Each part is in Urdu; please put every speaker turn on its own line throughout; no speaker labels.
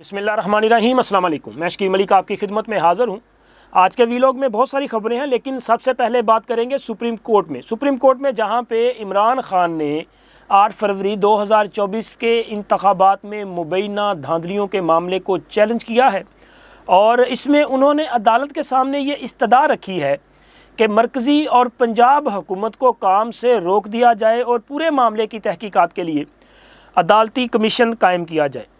بسم اللہ الرحمن الرحیم۔ السلام علیکم، میں شکیل ملک آپ کی خدمت میں حاضر ہوں۔ آج کے ویلاگ میں بہت ساری خبریں ہیں، لیکن سب سے پہلے بات کریں گے سپریم کورٹ میں جہاں پہ عمران خان نے 8 فروری 2024 کے انتخابات میں مبینہ دھاندلیوں کے معاملے کو چیلنج کیا ہے، اور اس میں انہوں نے عدالت کے سامنے یہ استدعا رکھی ہے کہ مرکزی اور پنجاب حکومت کو کام سے روک دیا جائے اور پورے معاملے کی تحقیقات کے لیے عدالتی کمیشن قائم کیا جائے۔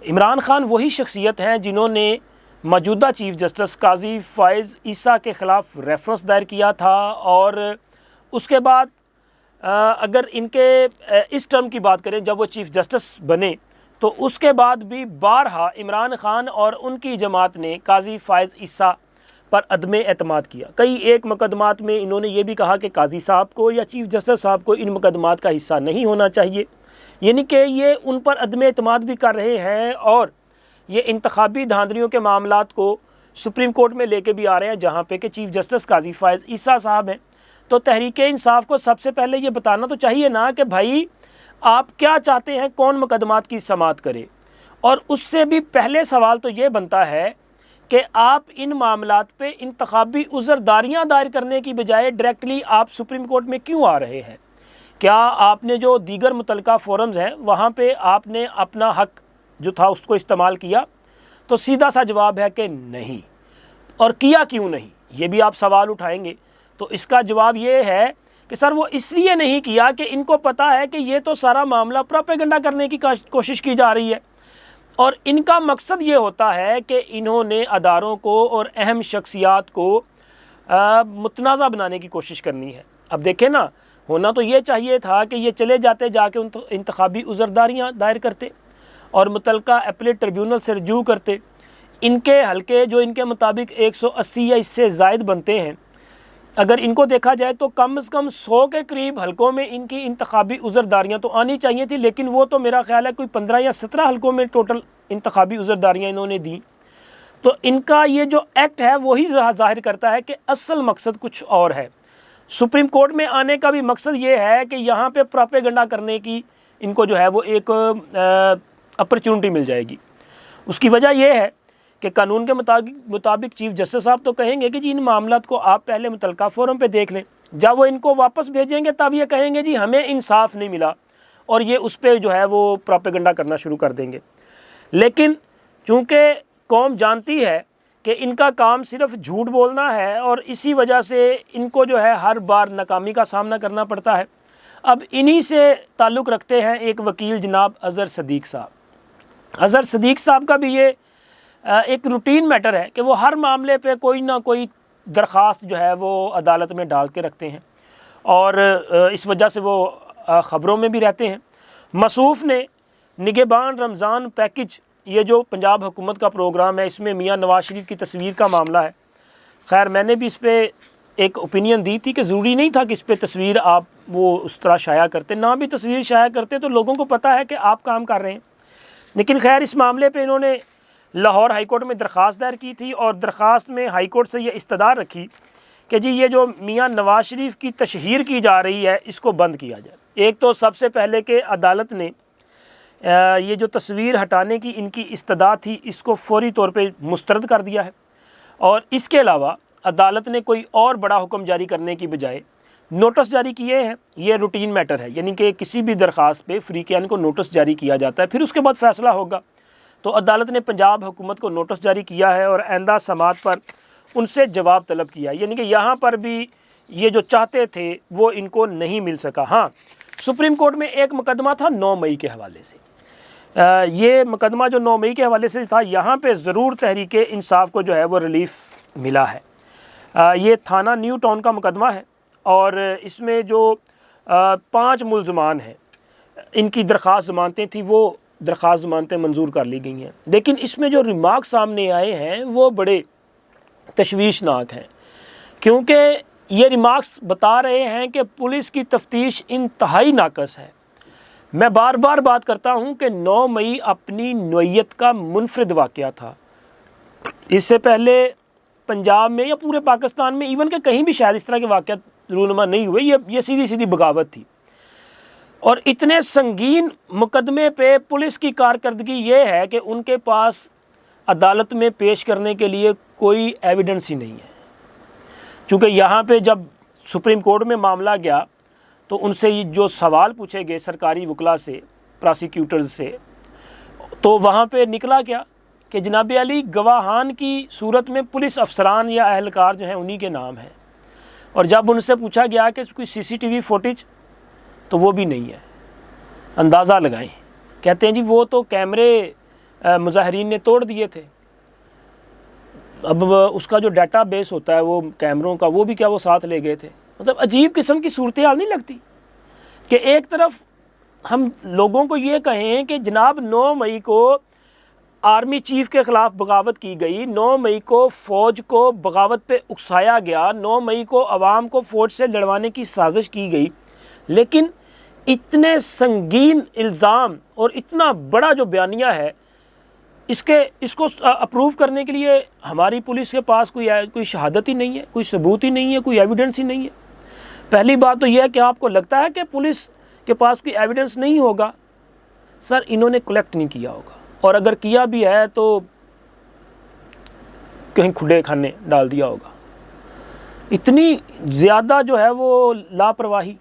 عمران خان وہی شخصیت ہیں جنہوں نے موجودہ چیف جسٹس قاضی فائز عیسیٰ کے خلاف ریفرنس دائر کیا تھا، اور اس کے بعد اگر ان کے اس ٹرم کی بات کریں جب وہ چیف جسٹس بنے تو اس کے بعد بھی بارہا عمران خان اور ان کی جماعت نے قاضی فائز عیسیٰ پر عدم اعتماد کیا۔ کئی ایک مقدمات میں انہوں نے یہ بھی کہا کہ قاضی صاحب کو یا چیف جسٹس صاحب کو ان مقدمات کا حصہ نہیں ہونا چاہیے، یعنی کہ یہ ان پر عدم اعتماد بھی کر رہے ہیں اور یہ انتخابی دھاندلیوں کے معاملات کو سپریم کورٹ میں لے کے بھی آ رہے ہیں، جہاں پہ کہ چیف جسٹس قاضی فائز عیسیٰ صاحب ہیں۔ تو تحریک انصاف کو سب سے پہلے یہ بتانا تو چاہیے نا کہ بھائی آپ کیا چاہتے ہیں، کون مقدمات کی سماعت کرے، اور اس سے بھی پہلے سوال تو یہ بنتا ہے کہ آپ ان معاملات پہ انتخابی عذرداریاں دائر کرنے کی بجائے ڈائریکٹلی آپ سپریم کورٹ میں کیوں آ رہے ہیں؟ کیا آپ نے جو دیگر متعلقہ فورمز ہیں وہاں پہ آپ نے اپنا حق جو تھا اس کو استعمال کیا؟ تو سیدھا سا جواب ہے کہ نہیں، اور کیا کیوں نہیں، یہ بھی آپ سوال اٹھائیں گے۔ تو اس کا جواب یہ ہے کہ سر وہ اس لیے نہیں کیا کہ ان کو پتہ ہے کہ یہ تو سارا معاملہ پروپیگنڈا کرنے کی کوشش کی جا رہی ہے، اور ان کا مقصد یہ ہوتا ہے کہ انہوں نے اداروں کو اور اہم شخصیات کو متنازع بنانے کی کوشش کرنی ہے۔ اب دیکھیں نا، ہونا تو یہ چاہیے تھا کہ یہ چلے جاتے جا کے انتخابی عذرداریاں دائر کرتے اور متعلقہ اپیلیٹ ٹریبیونل سے رجوع کرتے۔ ان کے حلقے جو ان کے مطابق 180 یا اس سے زائد بنتے ہیں، اگر ان کو دیکھا جائے تو کم از کم 100 کے قریب حلقوں میں ان کی انتخابی عذرداریاں تو آنی چاہیے تھی، لیکن وہ تو میرا خیال ہے کوئی 15 یا 17 حلقوں میں ٹوٹل انتخابی عذرداریاں انہوں نے دیں۔ تو ان کا یہ جو ایکٹ ہے وہی ظاہر کرتا ہے کہ اصل مقصد کچھ اور ہے۔ سپریم کورٹ میں آنے کا بھی مقصد یہ ہے کہ یہاں پہ پروپیگنڈا کرنے کی ان کو جو ہے وہ ایک اپرچونٹی مل جائے گی۔ اس کی وجہ یہ ہے کہ قانون کے مطابق چیف جسٹس صاحب تو کہیں گے کہ جی ان معاملات کو آپ پہلے متعلقہ فورم پہ دیکھ لیں، جب وہ ان کو واپس بھیجیں گے تب یہ کہیں گے جی ہمیں انصاف نہیں ملا، اور یہ اس پہ جو ہے وہ پروپیگنڈا کرنا شروع کر دیں گے۔ لیکن چونکہ قوم جانتی ہے کہ ان کا کام صرف جھوٹ بولنا ہے، اور اسی وجہ سے ان کو جو ہے ہر بار ناکامی کا سامنا کرنا پڑتا ہے۔ اب انہی سے تعلق رکھتے ہیں ایک وکیل جناب اظہر صدیق صاحب۔ اظہر صدیق صاحب کا بھی یہ ایک روٹین میٹر ہے کہ وہ ہر معاملے پہ کوئی نہ کوئی درخواست جو ہے وہ عدالت میں ڈال کے رکھتے ہیں، اور اس وجہ سے وہ خبروں میں بھی رہتے ہیں۔ موصوف نے نگہبان رمضان پیکج، یہ جو پنجاب حکومت کا پروگرام ہے، اس میں میاں نواز شریف کی تصویر کا معاملہ ہے۔ خیر میں نے بھی اس پہ ایک اوپینین دی تھی کہ ضروری نہیں تھا کہ اس پہ تصویر آپ وہ اس طرح شائع کرتے، نہ بھی تصویر شائع کرتے تو لوگوں کو پتہ ہے کہ آپ کام کر رہے ہیں۔ لیکن خیر اس معاملے پہ انہوں نے لاہور ہائی کورٹ میں درخواست دائر کی تھی، اور درخواست میں ہائی کورٹ سے یہ استدعا رکھی کہ جی یہ جو میاں نواز شریف کی تشہیر کی جا رہی ہے اس کو بند کیا جائے۔ ایک تو سب سے پہلے کہ عدالت نے یہ جو تصویر ہٹانے کی ان کی استدعا تھی اس کو فوری طور پہ مسترد کر دیا ہے، اور اس کے علاوہ عدالت نے کوئی اور بڑا حکم جاری کرنے کی بجائے نوٹس جاری کیے ہیں۔ یہ روٹین میٹر ہے، یعنی کہ کسی بھی درخواست پہ فریقین کو نوٹس جاری کیا جاتا ہے، پھر اس کے بعد فیصلہ ہوگا۔ تو عدالت نے پنجاب حکومت کو نوٹس جاری کیا ہے اور آئندہ سماعت پر ان سے جواب طلب کیا، یعنی کہ یہاں پر بھی یہ جو چاہتے تھے وہ ان کو نہیں مل سکا۔ ہاں، سپریم کورٹ میں ایک مقدمہ تھا 9 مئی کے حوالے سے، یہ مقدمہ جو 9 مئی کے حوالے سے تھا، یہاں پہ ضرور تحریک انصاف کو جو ہے وہ ریلیف ملا ہے۔ یہ تھانہ نیو ٹاؤن کا مقدمہ ہے، اور اس میں جو 5 ملزمان ہیں ان کی درخواست ضمانتیں تھیں، وہ درخواست ضمانتیں منظور کر لی گئی ہیں۔ لیکن اس میں جو ریمارک سامنے آئے ہیں وہ بڑے تشویشناک ہیں، کیونکہ یہ ریمارکس بتا رہے ہیں کہ پولیس کی تفتیش انتہائی ناقص ہے۔ میں بار بار بات کرتا ہوں کہ 9 مئی اپنی نوعیت کا منفرد واقعہ تھا۔ اس سے پہلے پنجاب میں یا پورے پاکستان میں ایون کہ کہیں بھی شاید اس طرح کے واقعات رونما نہیں ہوئے، یہ سیدھی بغاوت تھی۔ اور اتنے سنگین مقدمے پہ پولیس کی کارکردگی یہ ہے کہ ان کے پاس عدالت میں پیش کرنے کے لیے کوئی ایویڈنس ہی نہیں ہے. چونکہ یہاں پہ جب سپریم کورٹ میں معاملہ گیا تو ان سے جو سوال پوچھے گئے سرکاری وکلا سے، پراسیکیوٹرز سے، تو وہاں پہ نکلا کیا کہ جناب علی گواہان کی صورت میں پولیس افسران یا اہلکار جو ہیں انہی کے نام ہیں. اور جب ان سے پوچھا گیا کہ کوئی سی سی ٹی وی فوٹیج، تو وہ بھی نہیں ہے. اندازہ لگائیں. کہتے ہیں جی وہ تو کیمرے مظاہرین نے توڑ دیے تھے. اب اس کا جو ڈیٹا بیس ہوتا ہے وہ کیمروں کا، وہ بھی کیا وہ ساتھ لے گئے تھے. مطلب عجیب قسم کی صورتحال نہیں لگتی کہ ایک طرف ہم لوگوں کو یہ کہیں کہ جناب 9 مئی کو آرمی چیف کے خلاف بغاوت کی گئی، 9 مئی کو فوج کو بغاوت پہ اکسایا گیا، 9 مئی کو عوام کو فوج سے لڑوانے کی سازش کی گئی، لیکن اتنے سنگین الزام اور اتنا بڑا جو بیانیہ ہے اس کو اپروو کرنے کے لیے ہماری پولیس کے پاس کوئی شہادت ہی نہیں ہے، کوئی ثبوت ہی نہیں ہے، کوئی ایویڈنس ہی نہیں ہے. پہلی بات تو یہ ہے کہ آپ کو لگتا ہے کہ پولیس کے پاس کوئی ایویڈنس نہیں ہوگا. سر انہوں نے کلیکٹ نہیں کیا ہوگا، اور اگر کیا بھی ہے تو کہیں کھلے کھانے ڈال دیا ہوگا. اتنی زیادہ جو ہے وہ لاپرواہی،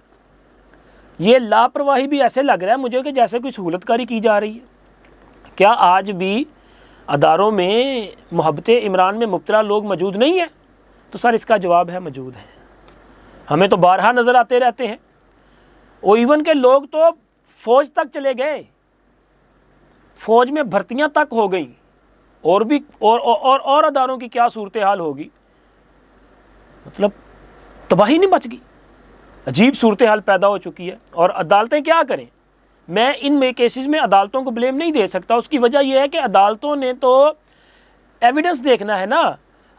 یہ لاپرواہی بھی ایسے لگ رہا ہے مجھے کہ جیسے کوئی سہولت کاری کی جا رہی ہے. کیا آج بھی اداروں میں محبت عمران میں مبتلا لوگ موجود نہیں ہیں؟ تو سر اس کا جواب ہے موجود ہے. ہمیں تو بارہا نظر آتے رہتے ہیں. اور ایون کہ لوگ تو فوج تک چلے گئے، فوج میں بھرتیاں تک ہو گئیں، اور بھی اور اداروں کی کیا صورتحال ہوگی. مطلب تباہی نہیں مچ گئی، عجیب صورتحال پیدا ہو چکی ہے. اور عدالتیں کیا کریں؟ میں ان کیسز میں عدالتوں کو بلیم نہیں دے سکتا. اس کی وجہ یہ ہے کہ عدالتوں نے تو ایویڈنس دیکھنا ہے نا.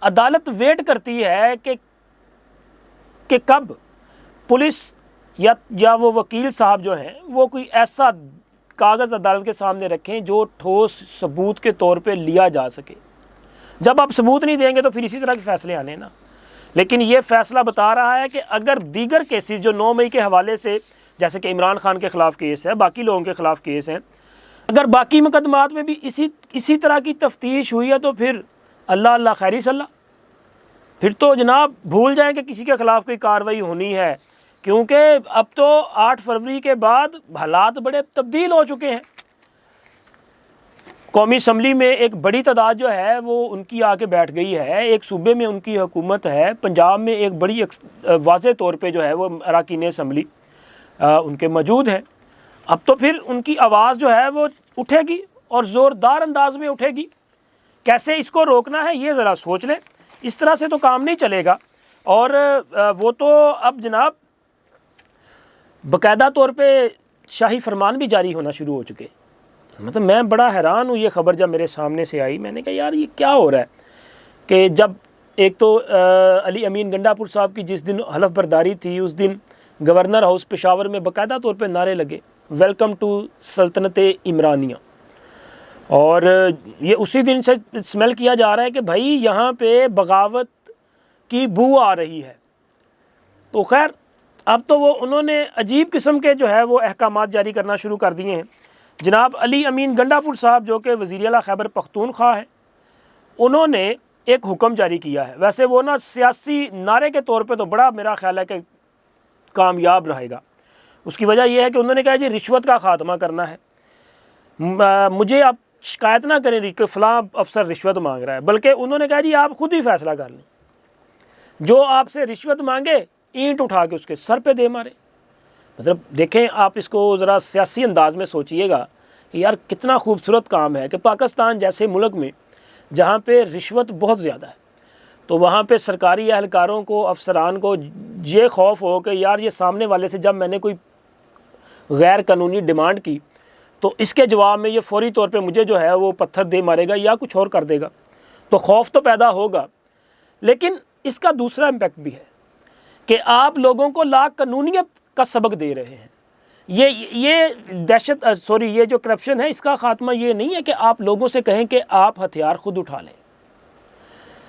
عدالت ویٹ کرتی ہے کہ کب پولیس یا وہ وکیل صاحب جو ہیں وہ کوئی ایسا کاغذ عدالت کے سامنے رکھیں جو ٹھوس ثبوت کے طور پہ لیا جا سکے. جب آپ ثبوت نہیں دیں گے تو پھر اسی طرح کے فیصلے آنے نا. لیکن یہ فیصلہ بتا رہا ہے کہ اگر دیگر کیسز جو 9 مئی کے حوالے سے، جیسے کہ عمران خان کے خلاف کیس ہے، باقی لوگوں کے خلاف کیس ہیں، اگر باقی مقدمات میں بھی اسی طرح کی تفتیش ہوئی ہے تو پھر اللہ اللہ خیری صلی. پھر تو جناب بھول جائیں کہ کسی کے خلاف کوئی کارروائی ہونی ہے، کیونکہ اب تو 8 فروری کے بعد حالات بڑے تبدیل ہو چکے ہیں. قومی اسمبلی میں ایک بڑی تعداد جو ہے وہ ان کی آ کے بیٹھ گئی ہے. ایک صوبے میں ان کی حکومت ہے، پنجاب میں ایک بڑی واضح طور پہ جو ہے وہ اراکین اسمبلی ان کے موجود ہیں. اب تو پھر ان کی آواز جو ہے وہ اٹھے گی اور زوردار انداز میں اٹھے گی. کیسے اس کو روکنا ہے یہ ذرا سوچ لیں. اس طرح سے تو کام نہیں چلے گا. اور وہ تو اب جناب باقاعدہ طور پہ شاہی فرمان بھی جاری ہونا شروع ہو چکے. مطلب میں بڑا حیران ہوں یہ خبر جب میرے سامنے سے آئی. میں نے کہا یار یہ کیا ہو رہا ہے کہ جب ایک تو علی امین گنڈا پور صاحب کی جس دن حلف برداری تھی اس دن گورنر ہاؤس پشاور میں باقاعدہ طور پہ نعرے لگے ویلکم ٹو سلطنت عمرانیہ. اور یہ اسی دن سے سمیل کیا جا رہا ہے کہ بھائی یہاں پہ بغاوت کی بو آ رہی ہے. تو خیر اب تو وہ انہوں نے عجیب قسم کے جو ہے وہ احکامات جاری کرنا شروع کر دیے ہیں. جناب علی امین گنڈا پور صاحب جو کہ وزیر اعلیٰ خیبر پختونخوا ہیں، انہوں نے ایک حکم جاری کیا ہے. ویسے وہ نا سیاسی نعرے کے طور پہ تو بڑا میرا خیال ہے کہ کامیاب رہے گا. اس کی وجہ یہ ہے کہ انہوں نے کہا جی رشوت کا خاتمہ کرنا ہے. مجھے آپ شکایت نہ کریں کہ فلاں افسر رشوت مانگ رہا ہے، بلکہ انہوں نے کہا جی آپ خود ہی فیصلہ کر لیں. جو آپ سے رشوت مانگے اینٹ اٹھا کے اس کے سر پہ دے مارے. مطلب دیکھیں آپ اس کو ذرا سیاسی انداز میں سوچئے گا کہ یار کتنا خوبصورت کام ہے کہ پاکستان جیسے ملک میں جہاں پہ رشوت بہت زیادہ ہے تو وہاں پہ سرکاری اہلکاروں کو، افسران کو یہ خوف ہو کہ یار یہ سامنے والے سے جب میں نے کوئی غیر قانونی ڈیمانڈ کی تو اس کے جواب میں یہ فوری طور پہ مجھے جو ہے وہ پتھر دے مارے گا یا کچھ اور کر دے گا. تو خوف تو پیدا ہوگا. لیکن اس کا دوسرا امپیکٹ بھی ہے کہ آپ لوگوں کو لا قانونیت کا سبق دے رہے ہیں. یہ دہشت یہ جو کرپشن ہے اس کا خاتمہ یہ نہیں ہے کہ آپ لوگوں سے کہیں کہ آپ ہتھیار خود اٹھا لیں.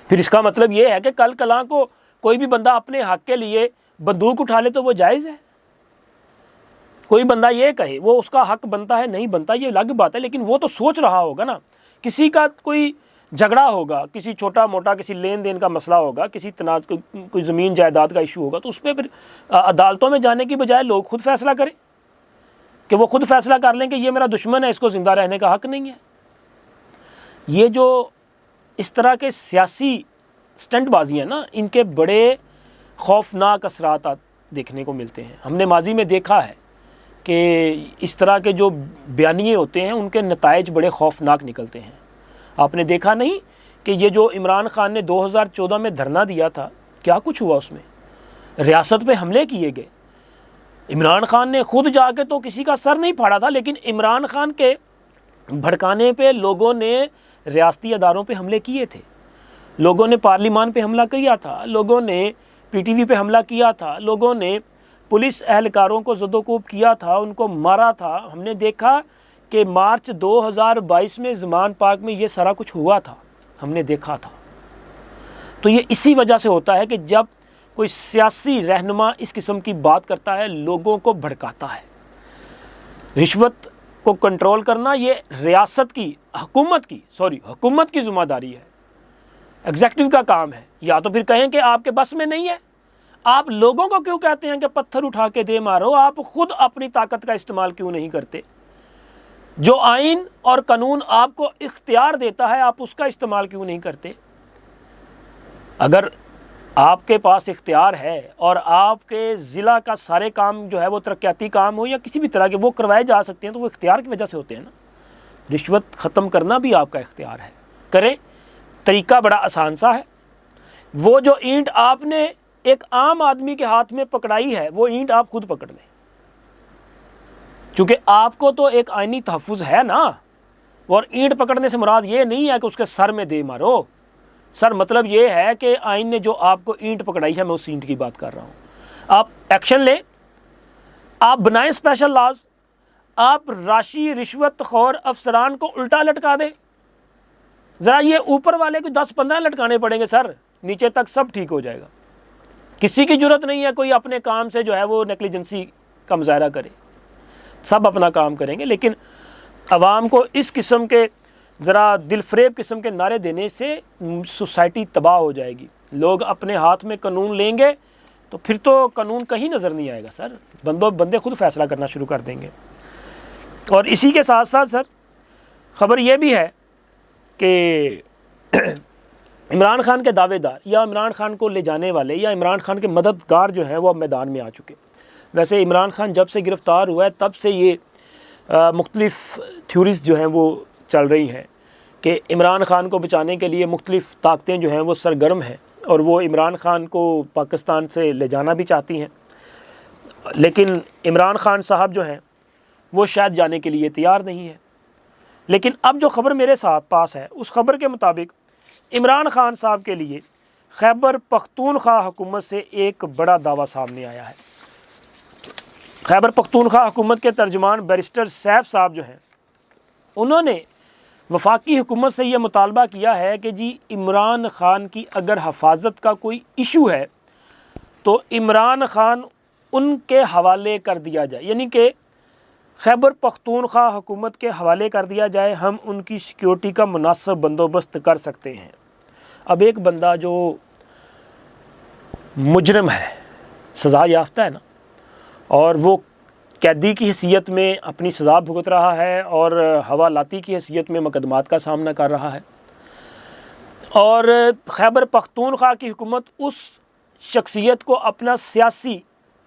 پھر اس کا مطلب یہ ہے کہ کل کلاں کو کوئی بھی بندہ اپنے حق کے لیے بندوق اٹھا لے تو وہ جائز ہے. کوئی بندہ یہ کہے وہ اس کا حق بنتا ہے نہیں بنتا یہ الگ بات ہے، لیکن وہ تو سوچ رہا ہوگا نا، کسی کا کوئی جھگڑا ہوگا، کسی چھوٹا موٹا کسی لین دین کا مسئلہ ہوگا، کسی تنازع کوئی زمین جائیداد کا ایشو ہوگا، تو اس پہ پھر عدالتوں میں جانے کی بجائے لوگ خود فیصلہ کریں، کہ وہ خود فیصلہ کر لیں کہ یہ میرا دشمن ہے، اس کو زندہ رہنے کا حق نہیں ہے۔ یہ جو اس طرح کے سیاسی سٹنٹ بازی ہیں نا، ان کے بڑے خوفناک اثرات دیکھنے کو ملتے ہیں۔ ہم نے ماضی میں دیکھا ہے کہ اس طرح کے جو بیانیے ہوتے ہیں ان کے نتائج بڑے خوفناک نکلتے ہیں۔ آپ نے دیکھا نہیں کہ یہ جو عمران خان نے 2014 میں دھرنا دیا تھا، کیا کچھ ہوا اس میں؟ ریاست پہ حملے کیے گئے۔ عمران خان نے خود جا کے تو کسی کا سر نہیں پھاڑا تھا، لیکن عمران خان کے بھڑکانے پہ لوگوں نے ریاستی اداروں پہ حملے کیے تھے، لوگوں نے پارلیمان پہ حملہ کیا تھا، لوگوں نے پی ٹی وی پہ حملہ کیا تھا، لوگوں نے پولیس اہلکاروں کو زد و کوب کیا تھا، ان کو مارا تھا۔ ہم نے دیکھا کہ مارچ 2022 میں زمان پاک میں یہ سارا کچھ ہوا تھا، ہم نے دیکھا تھا۔ تو یہ اسی وجہ سے ہوتا ہے کہ جب کوئی سیاسی رہنما اس قسم کی بات کرتا ہے لوگوں کو بھڑکاتا ہے۔ رشوت کو کنٹرول کرنا یہ ریاست کی حکومت کی ذمہ داری ہے، ایگزیکٹو کا کام ہے۔ یا تو پھر کہیں کہ آپ کے بس میں نہیں ہے، آپ لوگوں کو کیوں کہتے ہیں کہ پتھر اٹھا کے دے مارو؟ آپ خود اپنی طاقت کا استعمال کیوں نہیں کرتے؟ جو آئین اور قانون آپ کو اختیار دیتا ہے آپ اس کا استعمال کیوں نہیں کرتے؟ اگر آپ کے پاس اختیار ہے اور آپ کے ضلع کا سارے کام جو ہے وہ ترقیاتی کام ہو یا کسی بھی طرح کے وہ کروائے جا سکتے ہیں، تو وہ اختیار کی وجہ سے ہوتے ہیں نا۔ رشوت ختم کرنا بھی آپ کا اختیار ہے، کریں۔ طریقہ بڑا آسان سا ہے۔ وہ جو اینٹ آپ نے ایک عام آدمی کے ہاتھ میں پکڑائی ہے، وہ اینٹ آپ خود پکڑ لیں، کیونکہ آپ کو تو ایک آئینی تحفظ ہے نا۔ اور اینٹ پکڑنے سے مراد یہ نہیں ہے کہ اس کے سر میں دے مارو۔ سر مطلب یہ ہے کہ آئین نے جو آپ کو اینٹ پکڑائی ہے، میں اس اینٹ کی بات کر رہا ہوں۔ آپ ایکشن لیں، آپ بنائیں اسپیشل لاز، آپ راشی رشوت خور افسران کو الٹا لٹکا دیں۔ ذرا یہ اوپر والے کو 10-15 لٹکانے پڑیں گے سر، نیچے تک سب ٹھیک ہو جائے گا۔ کسی کی ضرورت نہیں ہے کوئی اپنے کام سے جو ہے وہ نیگلیجنسی کا مظاہرہ کرے، سب اپنا کام کریں گے۔ لیکن عوام کو اس قسم کے ذرا دل فریب قسم کے نعرے دینے سے سوسائٹی تباہ ہو جائے گی۔ لوگ اپنے ہاتھ میں قانون لیں گے تو پھر تو قانون کہیں نظر نہیں آئے گا سر، بندے خود فیصلہ کرنا شروع کر دیں گے۔ اور اسی کے ساتھ ساتھ سر خبر یہ بھی ہے کہ عمران خان کے دعوے دار یا عمران خان کو لے جانے والے یا عمران خان کے مددگار جو ہیں وہ اب میدان میں آ چکے۔ ویسے عمران خان جب سے گرفتار ہوا ہے تب سے یہ مختلف تھیوریز جو ہیں وہ چل رہی ہیں کہ عمران خان کو بچانے کے لیے مختلف طاقتیں جو ہیں وہ سرگرم ہیں، اور وہ عمران خان کو پاکستان سے لے جانا بھی چاہتی ہیں، لیکن عمران خان صاحب جو ہیں وہ شاید جانے کے لیے تیار نہیں ہے۔ لیکن اب جو خبر میرے ساتھ پاس ہے اس خبر کے مطابق عمران خان صاحب کے لیے خیبر پختونخوا حکومت سے ایک بڑا دعویٰ سامنے آیا ہے۔ خیبر پختونخوا حکومت کے ترجمان بیرسٹر سیف صاحب جو ہیں، انہوں نے وفاقی حکومت سے یہ مطالبہ کیا ہے کہ جی عمران خان کی اگر حفاظت کا کوئی ایشو ہے تو عمران خان ان کے حوالے کر دیا جائے، یعنی کہ خیبر پختونخوا حکومت کے حوالے کر دیا جائے، ہم ان کی سیکیورٹی کا مناسب بندوبست کر سکتے ہیں۔ اب ایک بندہ جو مجرم ہے، سزا یافتہ ہے نا، اور وہ قیدی کی حیثیت میں اپنی سزا بھگت رہا ہے اور حوالاتی کی حیثیت میں مقدمات کا سامنا کر رہا ہے، اور خیبر پختونخوا کی حکومت اس شخصیت کو اپنا سیاسی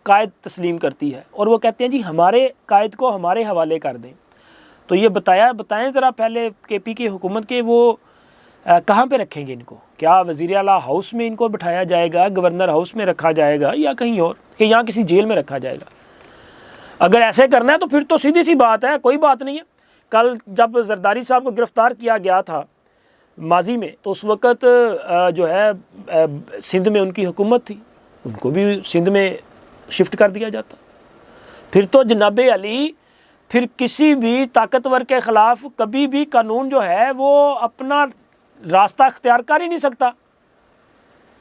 قائد تسلیم کرتی ہے، اور وہ کہتے ہیں جی ہمارے قائد کو ہمارے حوالے کر دیں۔ تو یہ بتائیں ذرا پہلے کے پی کی حکومت کے وہ کہاں پہ رکھیں گے ان کو؟ کیا وزیر اعلیٰ ہاؤس میں ان کو بٹھایا جائے گا، گورنر ہاؤس میں رکھا جائے گا، یا کہیں اور، کہ یہاں کسی جیل میں رکھا جائے گا؟ اگر ایسے کرنا ہے تو پھر تو سیدھی سی بات ہے، کوئی بات نہیں ہے۔ کل جب زرداری صاحب کو گرفتار کیا گیا تھا ماضی میں، تو اس وقت جو ہے سندھ میں ان کی حکومت تھی، ان کو بھی سندھ میں شفٹ کر دیا جاتا۔ پھر تو جناب علی پھر کسی بھی طاقتور کے خلاف کبھی بھی قانون جو ہے وہ اپنا راستہ اختیار کر ہی نہیں سکتا۔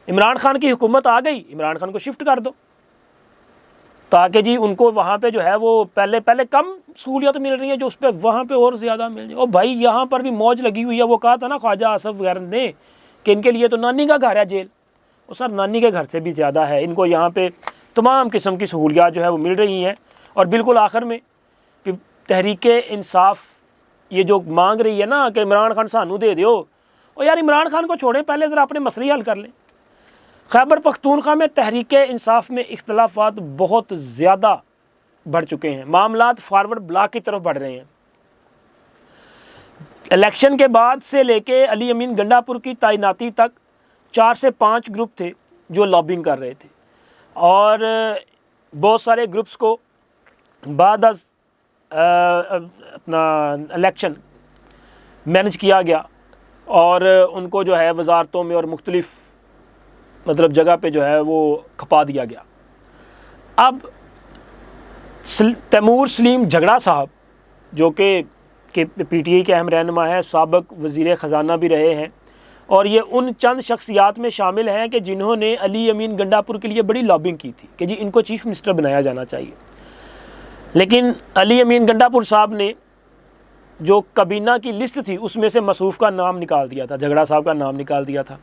عمران خان کی حکومت آ گئی، عمران خان کو شفٹ کر دو۔ تاکہ جی ان کو وہاں پہ جو ہے وہ پہلے کم سہولیات مل رہی ہیں جو اس پہ وہاں پہ اور زیادہ مل جائے. اور بھائی یہاں پر بھی موج لگی ہوئی ہے. وہ کہا تھا نا خواجہ آصف وغیرہ نے کہ ان کے لیے تو نانی کا گھر ہے جیل. اور سر نانی کے گھر سے بھی زیادہ ہے. ان کو یہاں پہ تمام قسم کی سہولیات جو ہے وہ مل رہی ہیں. اور بالکل آخر میں تحریک انصاف یہ جو مانگ رہی ہے نا کہ عمران خان سانو دے دیو, اور یار عمران خان کو چھوڑیں, پہلے ذرا اپنے مسئلے حل کر لیں. خیبر پختونخوا میں تحریک انصاف میں اختلافات بہت زیادہ بڑھ چکے ہیں. معاملات فارورڈ بلاک کی طرف بڑھ رہے ہیں. الیکشن کے بعد سے لے کے علی امین گنڈا پور کی تعیناتی تک 4 سے 5 گروپ تھے جو لابنگ کر رہے تھے, اور بہت سارے گروپس کو بعد از اپنا الیکشن مینج کیا گیا اور ان کو جو ہے وزارتوں میں اور مختلف جگہ پہ جو ہے وہ کھپا دیا گیا. اب تیمور سلیم جھگڑا صاحب جو کہ پی ٹی آئی کے اہم رہنما ہیں, سابق وزیر خزانہ بھی رہے ہیں, اور یہ ان چند شخصیات میں شامل ہیں کہ جنہوں نے علی امین گنڈا پور کے لیے بڑی لابنگ کی تھی کہ جی ان کو چیف منسٹر بنایا جانا چاہیے. لیکن علی امین گنڈا پور صاحب نے جو کابینہ کی لسٹ تھی اس میں سے مصروف کا نام نکال دیا تھا, جھگڑا صاحب کا نام نکال دیا تھا.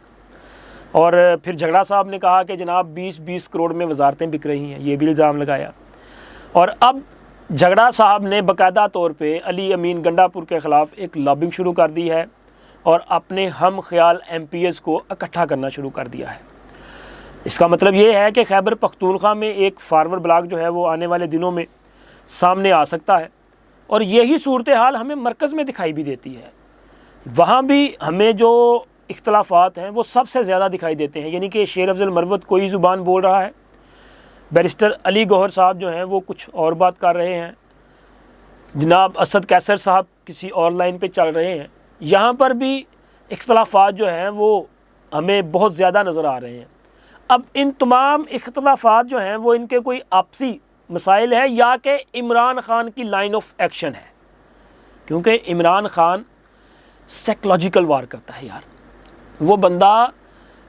اور پھر جھگڑا صاحب نے کہا کہ جناب 20 کروڑ میں وزارتیں بک رہی ہیں, یہ بھی الزام لگایا. اور اب جھگڑا صاحب نے باقاعدہ طور پہ علی امین گنڈا پور کے خلاف ایک لابنگ شروع کر دی ہے اور اپنے ہم خیال ایم پی ایز کو اکٹھا کرنا شروع کر دیا ہے. اس کا مطلب یہ ہے کہ خیبر پختونخوا میں ایک فارورڈ بلاک جو ہے وہ آنے والے دنوں میں سامنے آ سکتا ہے, اور یہی صورتحال ہمیں مرکز میں دکھائی بھی دیتی ہے. وہاں بھی ہمیں جو اختلافات ہیں وہ سب سے زیادہ دکھائی دیتے ہیں. یعنی کہ شیر افضل مروت کوئی زبان بول رہا ہے, بیرسٹر علی گوہر صاحب جو ہیں وہ کچھ اور بات کر رہے ہیں, جناب اسد کیسر صاحب کسی اور لائن پہ چل رہے ہیں. یہاں پر بھی اختلافات جو ہیں وہ ہمیں بہت زیادہ نظر آ رہے ہیں. اب ان تمام اختلافات جو ہیں وہ ان کے کوئی آپسی مسائل ہے یا کہ عمران خان کی لائن آف ایکشن ہے, کیونکہ عمران خان سائیکولوجیکل وار کرتا ہے یار. وہ بندہ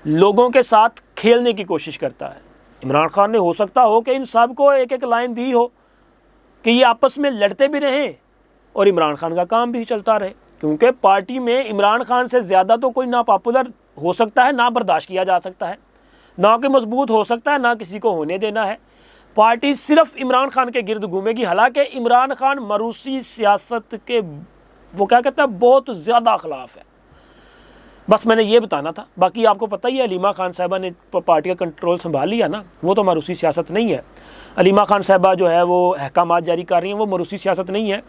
لوگوں کے ساتھ کھیلنے کی کوشش کرتا ہے. عمران خان نے ہو سکتا ہو کہ ان سب کو ایک لائن دی ہو کہ یہ آپس میں لڑتے بھی رہیں اور عمران خان کا کام بھی چلتا رہے, کیونکہ پارٹی میں عمران خان سے زیادہ تو کوئی نہ پاپولر ہو سکتا ہے, نہ برداشت کیا جا سکتا ہے, نہ کہ مضبوط ہو سکتا ہے, نہ کسی کو ہونے دینا ہے. پارٹی صرف عمران خان کے گرد گھومے گی. حالانکہ عمران خان مروسی سیاست کے وہ کیا کہتا ہے بہت زیادہ خلاف ہے. بس میں نے یہ بتانا تھا. باقی آپ کو پتہ ہی ہے علیمہ خان صاحبہ نے پارٹی کا کنٹرول سنبھال لیا نا, وہ تو مروسی سیاست نہیں ہے. علیمہ خان صاحبہ جو ہے وہ احکامات جاری کر رہی ہیں, وہ مروسی سیاست نہیں ہے.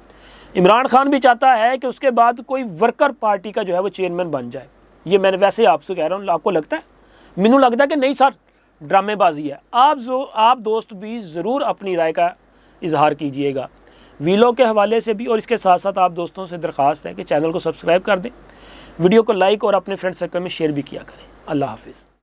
عمران خان بھی چاہتا ہے کہ اس کے بعد کوئی ورکر پارٹی کا جو ہے وہ چیئرمین بن جائے. یہ میں نے ویسے آپ سے کہہ رہا ہوں, آپ کو لگتا ہے؟ مینوں لگتا ہے کہ نہیں سر, ڈرامے بازی ہے. آپ دوست بھی ضرور اپنی رائے کا اظہار کیجئے گا ویلو کے حوالے سے بھی, اور اس کے ساتھ ساتھ آپ دوستوں سے درخواست ہے کہ چینل کو سبسکرائب کر دیں, ویڈیو کو لائک اور اپنے فرینڈ سرکل میں شیئر بھی کیا کریں. اللہ حافظ.